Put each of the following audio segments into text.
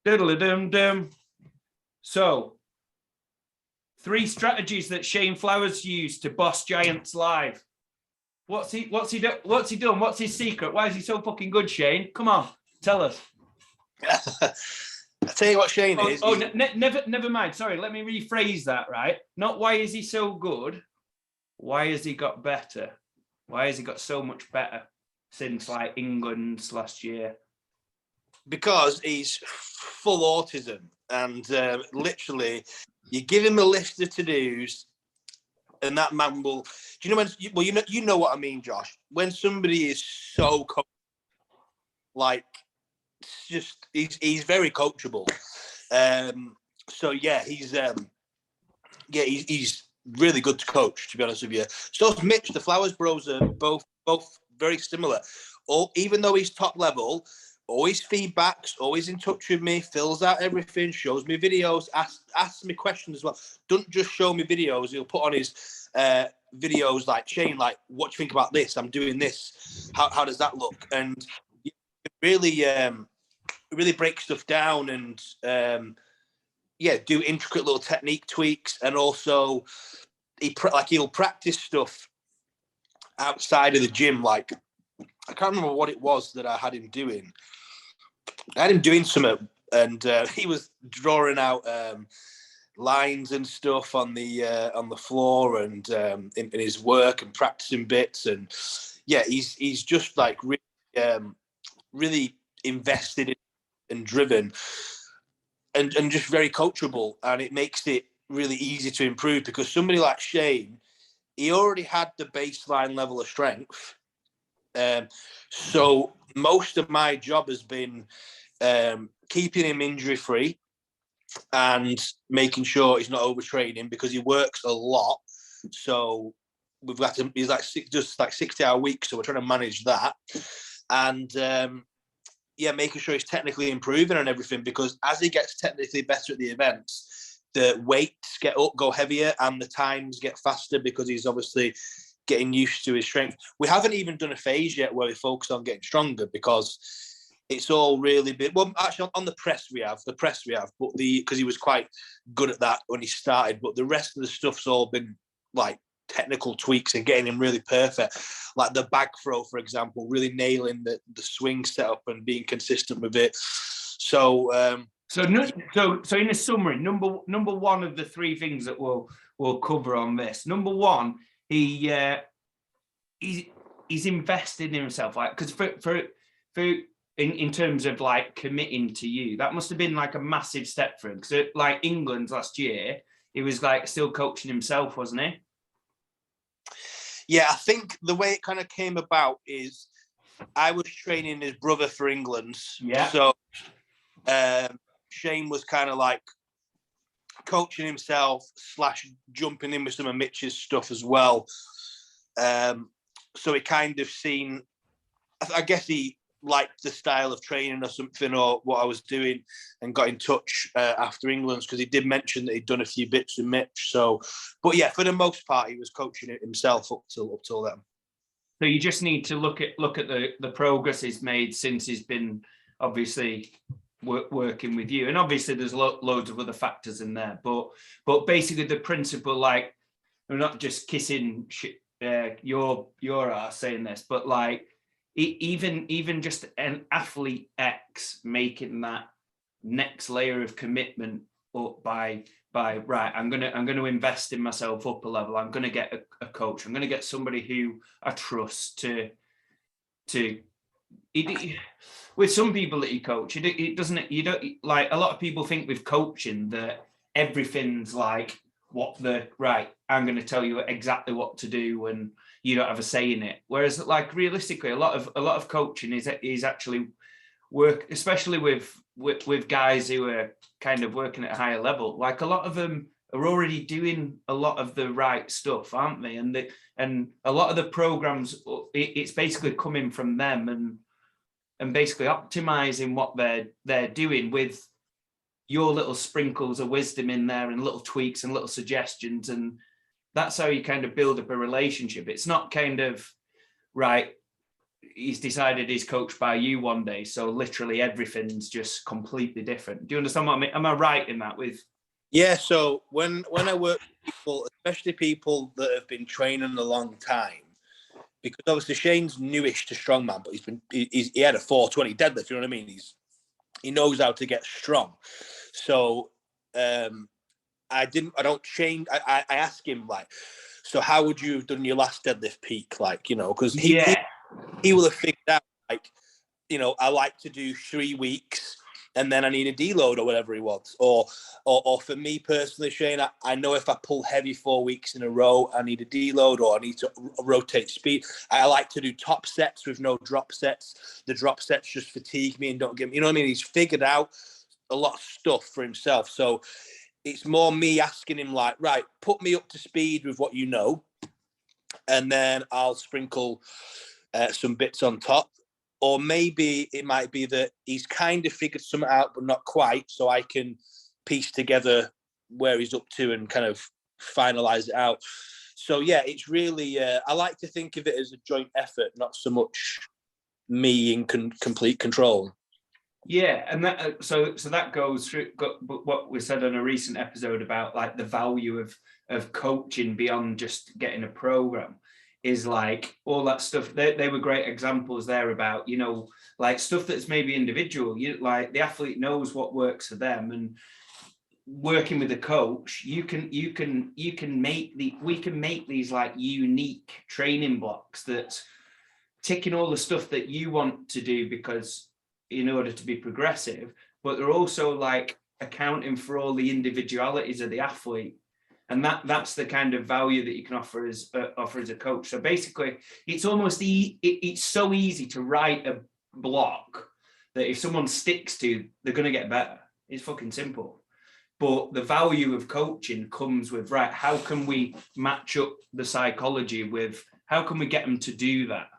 Diddle-a-dum-dum. So, 3 strategies that Shane Flowers used to boss Giants live. What's he done? What's his secret? Why is he so fucking good, Shane? Come on, tell us. I tell you what Shane is. Never mind. Sorry, let me rephrase that, right? Not why is he so good? Why has he got better? Why has he got so much better since like England's last year? Because he's full autism, and literally, you give him a list of to-dos, and that man will. Do you know when? You know what I mean, Josh. When somebody is so like, just he's very coachable. So yeah, he's really good to coach. To be honest with you, so Mitch, the Flowers bros are both very similar. Even though he's top level. Always feedbacks, always in touch with me, fills out everything, shows me videos, asks me questions as well. Don't just show me videos. He'll put on his videos like, Shane, like, what do you think about this? I'm doing this. How does that look? And really break stuff down and do intricate little technique tweaks. And also he'll practice stuff outside of the gym. Like, I can't remember what it was that I had him doing. I had him doing something, and he was drawing out lines and stuff on the floor and in his work and practicing bits. And yeah, he's just like really invested in and driven, and just very coachable. And it makes it really easy to improve because somebody like Shane, he already had the baseline level of strength. So most of my job has been keeping him injury free and making sure he's not overtraining because he works a lot. So we've got him, he's like 60-hour weeks. So we're trying to manage that. And making sure he's technically improving and everything, because as he gets technically better at the events, the weights go heavier and the times get faster because he's obviously getting used to his strength. We haven't even done a phase yet where we focus on getting stronger because it's all really big. Well, actually, on the press we have, but because he was quite good at that when he started. But the rest of the stuff's all been like technical tweaks and getting him really perfect. Like the bag throw, for example, really nailing the swing setup and being consistent with it. So in a summary, number one of the 3 things that we'll cover on this. Number one, he's invested in himself, like, because for in terms of like committing to you, that must have been like a massive step for him. Because like England last year, he was like still coaching himself, wasn't he? Yeah, I think the way it kind of came about is I was training his brother for England. Yeah. So Shane was kind of like coaching himself / jumping in with some of Mitch's stuff as well. So he kind of seen, I guess he liked the style of training or something, or what I was doing, and got in touch after England's, because he did mention that he'd done a few bits with Mitch. So, but yeah, for the most part, he was coaching it himself up till then. So you just need to look at the progress he's made since he's been obviously working with you, and obviously there's loads of other factors in there. But basically the principle, like, we're not just kissing your ass saying this, but like even just an athlete X making that next layer of commitment up by right, I'm gonna invest in myself up a level. I'm gonna get a coach. I'm gonna get somebody who I trust to with some people that you coach, it doesn't, you don't, like, a lot of people think with coaching that everything's like I'm going to tell you exactly what to do and you don't have a say in it. Whereas, like, realistically, a lot of coaching is actually work, especially with guys who are kind of working at a higher level. Like, a lot of them are already doing a lot of the right stuff, aren't they? And a lot of the programs, it's basically coming from them and basically optimizing what they're doing with your little sprinkles of wisdom in there and little tweaks and little suggestions. And that's how you kind of build up a relationship. It's not kind of, right, he's decided he's coached by you one day. So literally everything's just completely different. Do you understand what I mean? Am I right in that with? Yeah, so when I work with people, especially people that have been training a long time, because obviously Shane's newish to strongman, but he had a 420 deadlift. You know what I mean? He knows how to get strong. So I don't change. I ask him like, so how would you have done your last deadlift peak? Like, you know, because he will have figured out like, you know, I like to do 3 weeks and then I need a deload or whatever he wants. Or for me personally, Shane, I know if I pull heavy 4 weeks in a row, I need a deload or I need to rotate speed. I like to do top sets with no drop sets. The drop sets just fatigue me and don't give me, you know what I mean? He's figured out a lot of stuff for himself. So it's more me asking him like, right, put me up to speed with what you know, and then I'll sprinkle some bits on top. Or maybe it might be that he's kind of figured something out, but not quite. So I can piece together where he's up to and kind of finalize it out. So yeah, it's really, I like to think of it as a joint effort, not so much me in complete control. Yeah, and that so that goes through what we said on a recent episode about like the value of coaching beyond just getting a program is like all that stuff. They were great examples there about, you know, like stuff that's maybe individual. You like the athlete knows what works for them, and working with a coach, we can make these like unique training blocks that's ticking all the stuff that you want to do because in order to be progressive, but they're also like accounting for all the individualities of the athlete. And that's the kind of value that you can offer as a coach. So basically, it's almost it's so easy to write a block that if someone sticks to, they're going to get better. It's fucking simple. But the value of coaching comes with, right, how can we match up the psychology with, how can we get them to do that?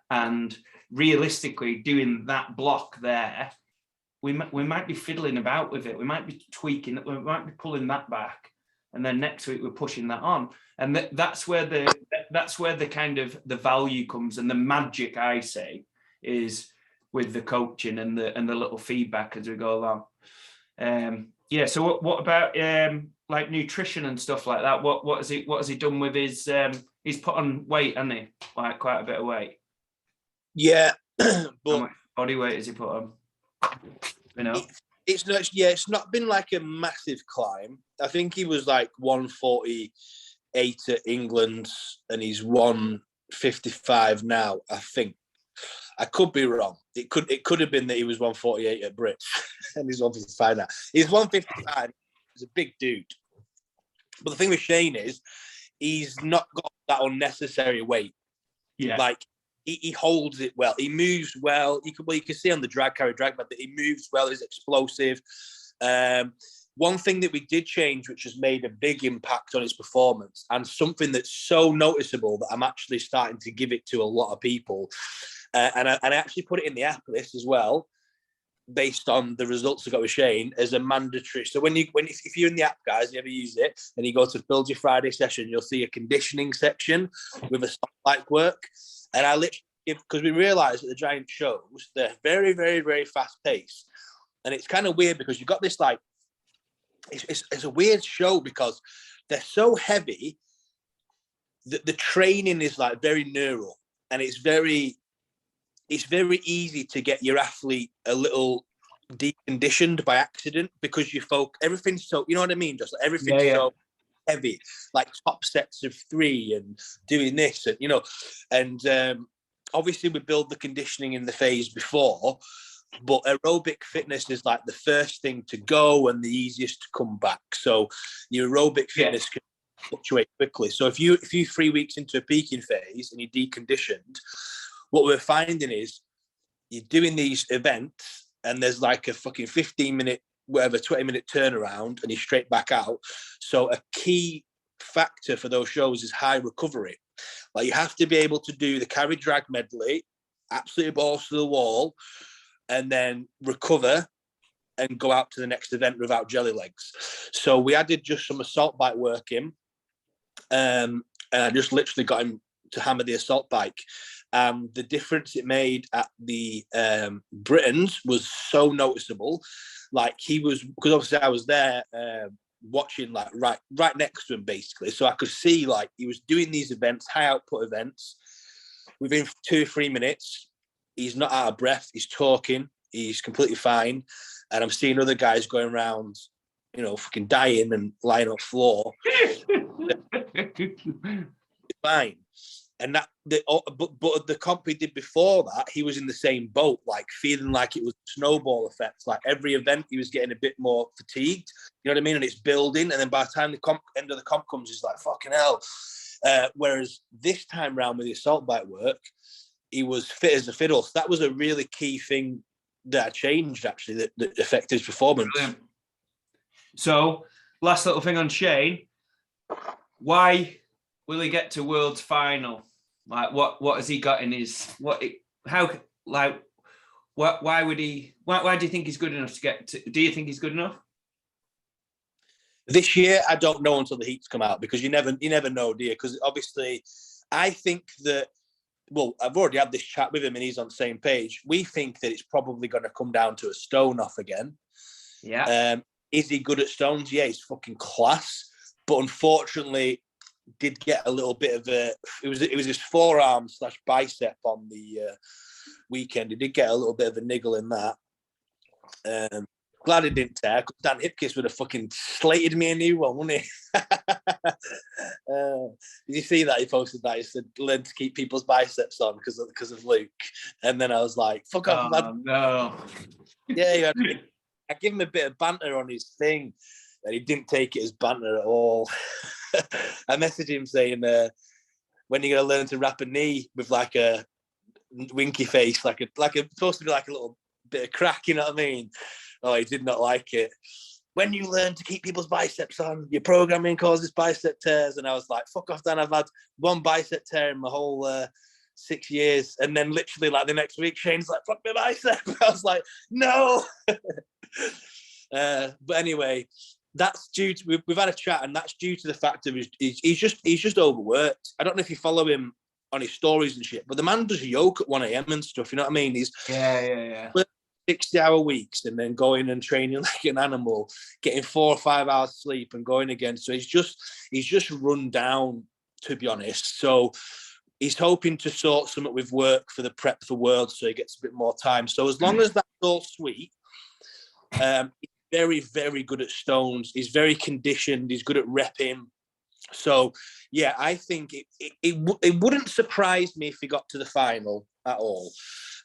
And realistically, doing that block there, we might be fiddling about with it. We might be tweaking it. We might be pulling that back. And then next week we're pushing that on, and that's where the kind of the value comes, and the magic, I say, is with the coaching and the little feedback as we go along. Yeah. So what about like nutrition and stuff like that? What has he done with his? He's put on weight, hasn't he? Like quite a bit of weight. Yeah, but how much body weight has he put on? You know. It's not been like a massive climb. I think he was like 148 at England and he's 155 now, I think. I could be wrong. It could have been that he was 148 at Brits and he's 155 now. He's 155. He's a big dude. But the thing with Shane is he's not got that unnecessary weight. Yeah. Like he holds it well. He moves well. You can see on the drag that he moves well. He's explosive. One thing that we did change, which has made a big impact on his performance, and something that's so noticeable that I'm actually starting to give it to a lot of people, and I actually put it in the app list as well, based on the results I got with Shane, as a mandatory. So if you're in the app, guys, you ever use it, and you go to Build Your Friday session, you'll see a conditioning section with a stop-like work. And I literally, because we realised that the giant shows, they're very, very, very fast paced. And it's kind of weird because you've got this like, it's a weird show because they're so heavy that the training is like very neural. And it's very easy to get your athlete a little deconditioned by accident because everything's so, you know what I mean? Just like everything's so heavy, like top sets of 3 and doing this, and you know, and obviously we build the conditioning in the phase before, but aerobic fitness is like the first thing to go and the easiest to come back. So your aerobic fitness can fluctuate quickly. So if you 3 weeks into a peaking phase and you're deconditioned, what we're finding is you're doing these events and there's like a fucking 15-minute, whatever, 20-minute turnaround and you're straight back out. So a key factor for those shows is high recovery. Like you have to be able to do the carry drag medley, absolutely balls to the wall, and then recover and go out to the next event without jelly legs. So we added just some assault bike work in, and I just literally got him to hammer the assault bike. And the difference it made at the Britons was so noticeable. Like he was, because obviously I was there watching like right next to him basically. So I could see like he was doing these events, high output events. Within 2 or 3 minutes, he's not out of breath. He's talking. He's completely fine. And I'm seeing other guys going around, you know, fucking dying and lying on the floor. Fine. And that, but the comp he did before that, he was in the same boat, like feeling like it was a snowball effect. Like every event, he was getting a bit more fatigued. You know what I mean? And it's building. And then by the time the end of the comp comes, he's like, fucking hell. Whereas this time round with the assault bike work, he was fit as a fiddle. So that was a really key thing that I changed, actually, that affected his performance. Brilliant. So, last little thing on Shane. Why will he get to World's Final? Like, what has he got in his... Why would he... Why do you think he's good enough to get to... Do you think he's good enough? This year, I don't know until the heats come out, because you never know, do you? Because obviously, I think that, well, I've already had this chat with him and he's on the same page. We think that it's probably going to come down to a stone off again. Yeah. Is he good at stones? Yeah, he's fucking class. But unfortunately, did get a little bit of a... It was his forearm / bicep on the weekend. He did get a little bit of a niggle in that. Glad he didn't tear, because Dan Hipkiss would have fucking slated me a new one, wouldn't he? Did you see that? He posted that. He said, learn to keep people's biceps on because of Luke. And then I was like, fuck off. No. Yeah, I give him a bit of banter on his thing, and he didn't take it as banter at all. I messaged him saying, when are you going to learn to wrap a knee with like a winky face, like a supposed to be like a little bit of crack, you know what I mean? Oh, he did not like it. When you learn to keep people's biceps on, your programming causes bicep tears. And I was like, fuck off, Dan. I've had one bicep tear in my whole 6 years. And then literally like the next week, Shane's like, fuck my bicep. I was like, no. But anyway, that's due to, we've had a chat, and that's due to the fact of he's just overworked. I don't know if you follow him on his stories and shit, but the man does yoke at 1 a.m. and stuff. You know what I mean? He's 60-hour weeks and then going and training like an animal, getting 4 or 5 hours sleep and going again. So he's just run down, to be honest. So he's hoping to sort something with work for the prep for Worlds, so he gets a bit more time. So as long as that's all sweet, he's very, very good at stones. He's very conditioned. He's good at repping. So yeah, I think it wouldn't surprise me if he got to the final at all.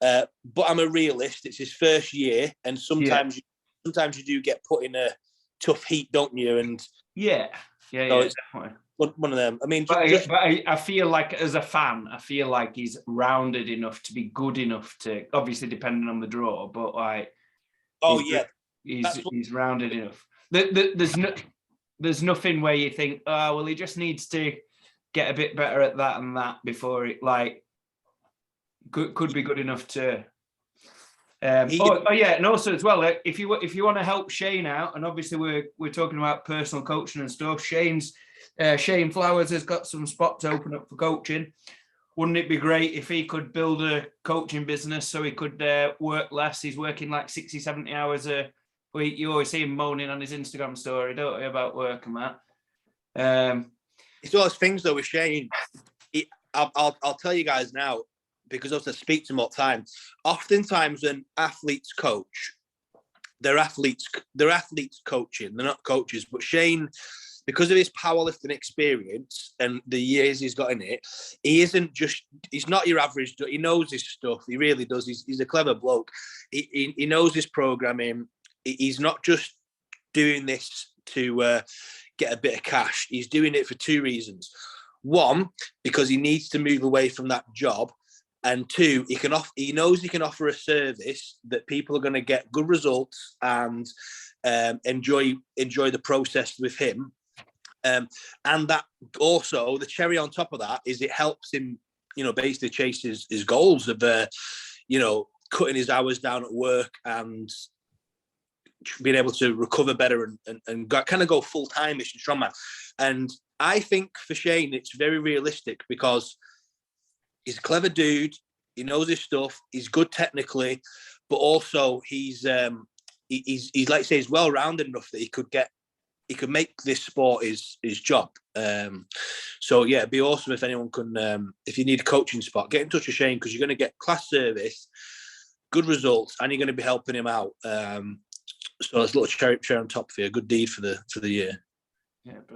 But I'm a realist. It's his first year, and sometimes you do get put in a tough heat, don't you? And so it's definitely one of them. I mean, but I feel like, as a fan, I feel like he's rounded enough to be good enough to, obviously depending on the draw, but like, he's rounded enough. There's nothing where you think, oh well, he just needs to get a bit better at that and that before it like could be good enough to. And also as well, if you want to help Shane out, and obviously we're talking about personal coaching and stuff. Shane Flowers has got some spots open up for coaching. Wouldn't it be great if he could build a coaching business so he could work less? He's working like 60, 70 hours a week. You always see him moaning on his Instagram story, don't you, about work and that. It's all those things though with Shane. I'll tell you guys now, because I speak to him all the time. Oftentimes when athletes coach, they're athletes coaching. They're not coaches. But Shane, because of his powerlifting experience and the years he's got in it, he's not your average. He knows his stuff. He really does. He's a clever bloke. He knows his programming. He's not just doing this to get a bit of cash. He's doing it for 2 reasons. One, because he needs to move away from that job. And 2, he knows he can offer a service that people are going to get good results and enjoy the process with him. And that also, the cherry on top of that is it helps him, basically chase his goals of, cutting his hours down at work and being able to recover better and kind of go full-time-ish and strongman. And I think for Shane, it's very realistic because he's a clever dude. He knows his stuff. He's good technically, but also he's like I say, he's well rounded enough that he could make this sport his job. So yeah, it'd be awesome if anyone can. If you need a coaching spot, get in touch with Shane, because you're going to get class service, good results, and you're going to be helping him out. So it's a little cherry on top for you. A good deed for the year. Yeah.